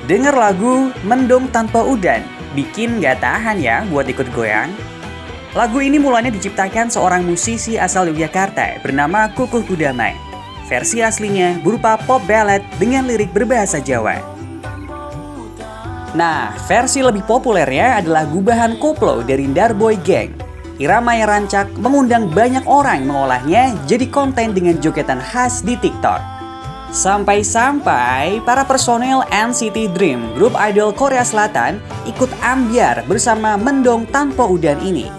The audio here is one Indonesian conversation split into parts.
Dengar lagu Mendung Tanpa Udan, bikin gak tahan ya buat ikut goyang. Lagu ini mulanya diciptakan seorang musisi asal Yogyakarta bernama Kukuh Kudamai. Versi aslinya berupa pop ballad dengan lirik berbahasa Jawa. Nah, versi lebih populernya adalah gubahan koplo dari Darboy Gang. Irama yang rancak mengundang banyak orang mengolahnya jadi konten dengan jogetan khas di TikTok. Sampai-sampai para personel NCT Dream, grup idol Korea Selatan, ikut ambyar bersama Mendung Tanpa Udan ini.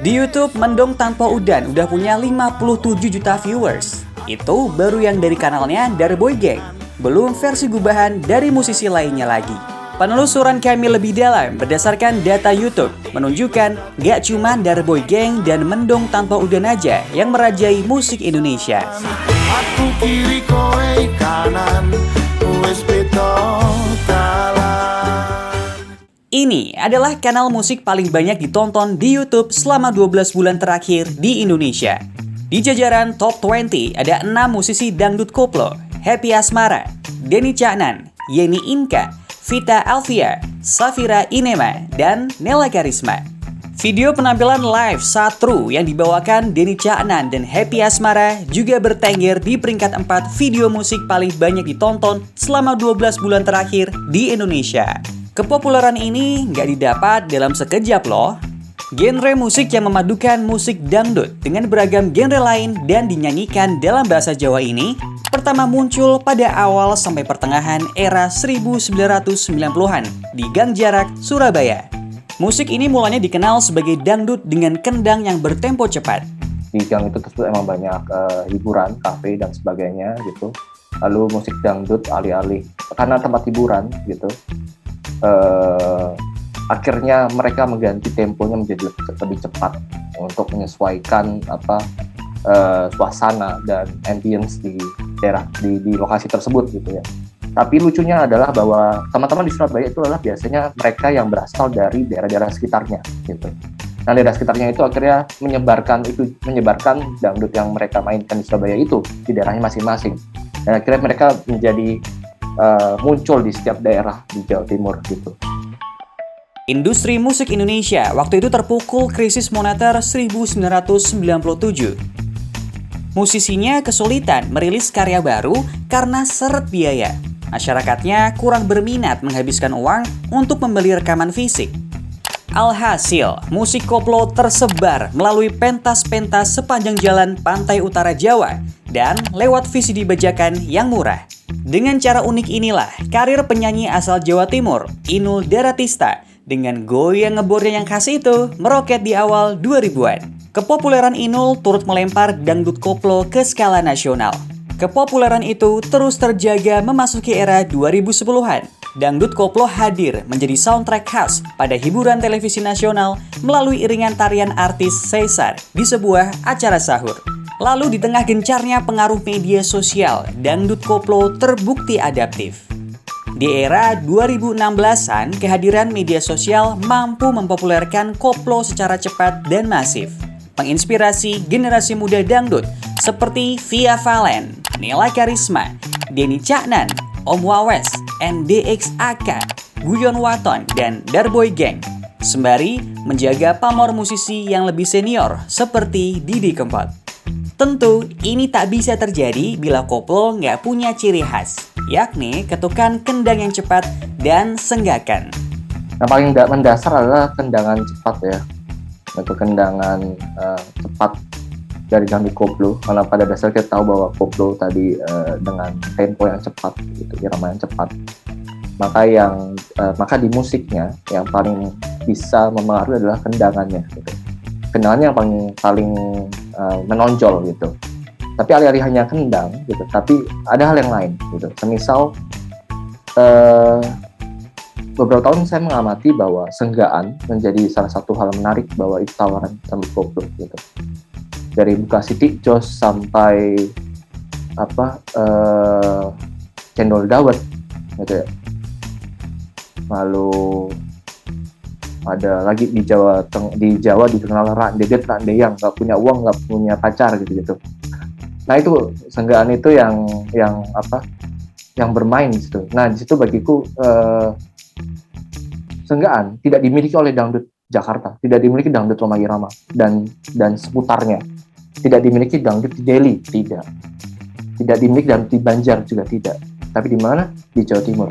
Di YouTube, Mendung Tanpa Udan udah punya 57 juta viewers. Itu baru yang dari kanalnya Darboy Gang, belum versi gubahan dari musisi lainnya lagi. Penelusuran kami lebih dalam berdasarkan data YouTube menunjukkan gak cuma Darboy Gang dan Mendung Tanpa Udan aja yang merajai musik Indonesia. Aku kiri kowe kanan wis beda dalan. Ini adalah kanal musik paling banyak ditonton di YouTube selama 12 bulan terakhir di Indonesia. Di jajaran Top 20 ada 6 musisi dangdut koplo: Happy Asmara, Denny Caknan, Yeni Inka, Vita Alvia, Safira Inema, dan Nela Karisma. Video penampilan live Satru yang dibawakan Denny Caknan dan Happy Asmara juga bertengger di peringkat 4 video musik paling banyak ditonton selama 12 bulan terakhir di Indonesia. Kepopuleran ini nggak didapat dalam sekejap loh. Genre musik yang memadukan musik dangdut dengan beragam genre lain dan dinyanyikan dalam bahasa Jawa ini pertama muncul pada awal sampai pertengahan era 1990-an di Gang Jarak, Surabaya. Musik ini mulanya dikenal sebagai dangdut dengan kendang yang bertempo cepat. Di gang itu tersebut emang banyak hiburan, kafe dan sebagainya gitu. Lalu musik dangdut alih-alih karena tempat hiburan gitu. Akhirnya mereka mengganti temponya menjadi lebih cepat untuk menyesuaikan suasana dan ambience di daerah di lokasi tersebut gitu ya. Tapi lucunya adalah bahwa teman-teman di Surabaya itu adalah biasanya mereka yang berasal dari daerah-daerah sekitarnya gitu. Nah, daerah sekitarnya itu akhirnya menyebarkan dangdut yang mereka mainkan di Surabaya itu di daerahnya masing-masing. Dan akhirnya mereka menjadi muncul di setiap daerah di Jawa Timur gitu. Industri musik Indonesia waktu itu terpukul krisis moneter 1997. Musisinya kesulitan merilis karya baru karena seret biaya. Masyarakatnya kurang berminat menghabiskan uang untuk membeli rekaman fisik. Alhasil, musik koplo tersebar melalui pentas-pentas sepanjang jalan pantai utara Jawa dan lewat VCD bajakan yang murah. Dengan cara unik inilah, karir penyanyi asal Jawa Timur, Inul Daratista, dengan goyang ngebornya yang khas itu meroket di awal 2000-an. Kepopuleran Inul turut melempar dangdut koplo ke skala nasional. Kepopuleran itu terus terjaga memasuki era 2010-an. Dangdut koplo hadir menjadi soundtrack khas pada hiburan televisi nasional melalui iringan tarian artis Caesar di sebuah acara sahur. Lalu di tengah gencarnya pengaruh media sosial, dangdut koplo terbukti adaptif. Di era 2016-an, kehadiran media sosial mampu mempopulerkan koplo secara cepat dan masif, menginspirasi generasi muda dangdut seperti Via Valen, Nela Karisma, Denny Caknan, Om Wawes, NDXAK, Guyon Waton, dan Darboy Gang, sembari menjaga pamor musisi yang lebih senior seperti Didi Kempot. Tentu, ini tak bisa terjadi bila koplo nggak punya ciri khas, yakni ketukan kendang yang cepat dan senggakan. Yang paling mendasar adalah kendangan cepat ya. Itu kendangan cepat dari dangdut koplo, karena pada dasarnya kita tahu bahwa koplo tadi dengan tempo yang cepat, gitu, irama yang cepat. Maka di musiknya yang paling bisa mempengaruhi adalah kendangannya. Gitu. Kendangannya yang paling menonjol gitu. Tapi alih-alih hanya kendang, gitu. Tapi ada hal yang lain, gitu. Semisal beberapa tahun saya mengamati bahwa senggaan menjadi salah satu hal menarik bahwa itu tawaran dangdut koplo gitu. Dari buka sidik jos sampai cendol dawet gitu ya. Lalu ada lagi di Jawa dikenal rak dedet rak deyang, nggak punya uang, nggak punya pacar gitu. Nah itu senggaan itu yang yang bermain di situ. Nah, di situ bagiku seenggaknya tidak dimiliki oleh dangdut Jakarta, tidak dimiliki dangdut Rhoma Irama dan seputarnya, tidak dimiliki dangdut di Delhi, tidak dimiliki dangdut di Banjar juga tidak, tapi di mana? Di Jawa Timur.